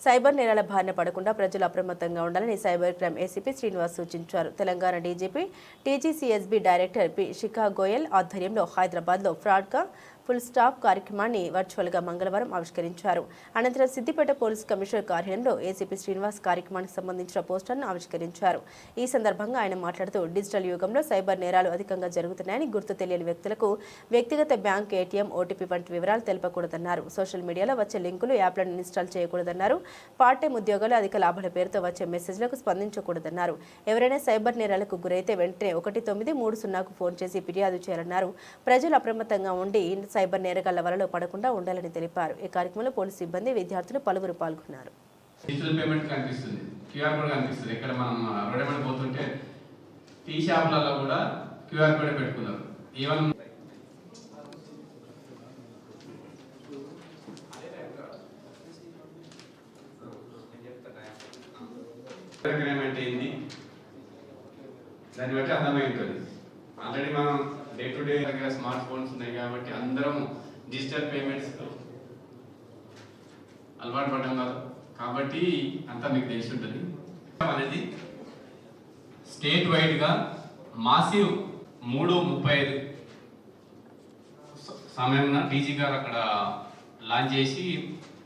Cyber నేరాల బారిన పడకుండా ప్రజలు అప్రమత్తంగా ఉండాలని సైబర్ క్రైమ్ ఏసీపీ శ్రీనివాస్ సూచించారు. Telangana DGP TGCSB director P Shikha Goyal ఆధ్వర్యంలో హైదరాబాద్లో ఫ్రాడ్గా ఫుల్ స్టాప్ కార్యక్రమాన్ని వర్చువల్గా మంగళవారం ఆవిష్కరించారు. అనంతరం సిద్దిపేట పోలీస్ కమిషనర్ కార్యాలయంలో ఏసీపీ శ్రీనివాస్ కార్యక్రమానికి సంబంధించిన పోస్టర్ను ఆవిష్కరించారు. ఈ సందర్భంగా ఆయన మాట్లాడుతూ డిజిటల్ యుగంలో సైబర్ నేరాలు అధికంగా జరుగుతున్నాయని, గుర్తు తెలియని వ్యక్తులకు వ్యక్తిగత బ్యాంక్, ఏటీఎం, ఓటీపీ వంటి వివరాలు తెలపకూడదన్నారు. సోషల్ మీడియాలో వచ్చే లింకులు, యాప్లను ఇన్స్టాల్ చేయకూడదన్నారు. పార్ట్ టైం ఉద్యోగాలు, అధిక లాభాల పేరుతో వచ్చే మెసేజ్లకు స్పందించకూడదన్నారు. ఎవరైనా సైబర్ నేరాలకు గురైతే వెంటనే 1930కు ఫోన్ చేసి ఫిర్యాదు చేయాలన్నారు. ప్రజలు అప్రమత్తంగా ఉండి సైబర్ నేరగాళ్ల వలలో పడకుండా ఉండాలని తెలిపారు. ఈ కార్యక్రమంలో పోలీసు సిబ్బంది, విద్యార్థులు పలువురు పాల్గొన్నారు. డిజిటల్ పేమెంట్ కనిపిస్తుంది, క్యూఆర్ కోడ్ కనిపిస్తుంది. ఇక్కడ మనం రోడ్డు పోతుంటే టీ షాపులలో కూడా క్యూఆర్ కోడ్ పెట్టుకున్నారు. ఈవెన్ అగ్రిమెంట్ ఏంది దాన్ని బట్టి అర్థమై ఉంటుంది. ఆల్రెడీ మనం డే టు డే దగ్గర స్మార్ట్ ఫోన్స్ ఉన్నాయి కాబట్టి అందరం డిజిటల్ పేమెంట్స్ అలవాటు పడ్డాం కాదు కాబట్టి అంతా మీకు తెలిసి ఉంటుంది. అనేది స్టేట్ వైడ్గా మాసివ్ 3:35 సమయంలో డీజీ గారు అక్కడ లాంచ్ చేసి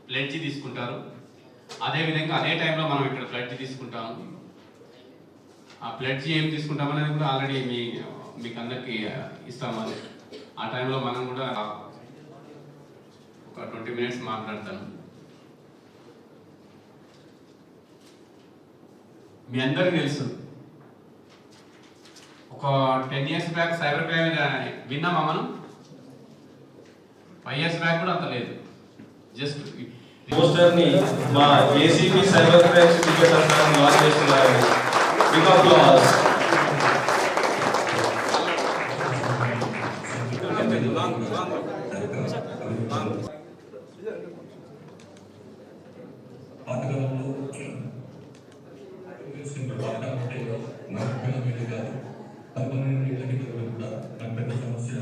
ప్లెడ్జ్ తీసుకుంటారు. అదేవిధంగా అదే టైంలో మనం ఇక్కడ ప్లెడ్జ్ తీసుకుంటాము. ఆ ప్లెడ్జ్ ఏం తీసుకుంటామనేది కూడా ఆల్రెడీ మీకు అందరికీ ఇస్తాము. అది ఆ టైంలో మనం కూడా ఒక 20 minutes మాట్లాడతాను. మీ అందరికీ తెలుసు, ఒక 10 years బ్యాక్ సైబర్ క్రైమ్ విన్నామా మనం? 5 years బ్యాక్ కూడా అంత లేదు. జస్ట్ పోస్టర్ ని మా ACP cyber crime Siddipet launch చేస్తున్నారు. Big applause. సమస్య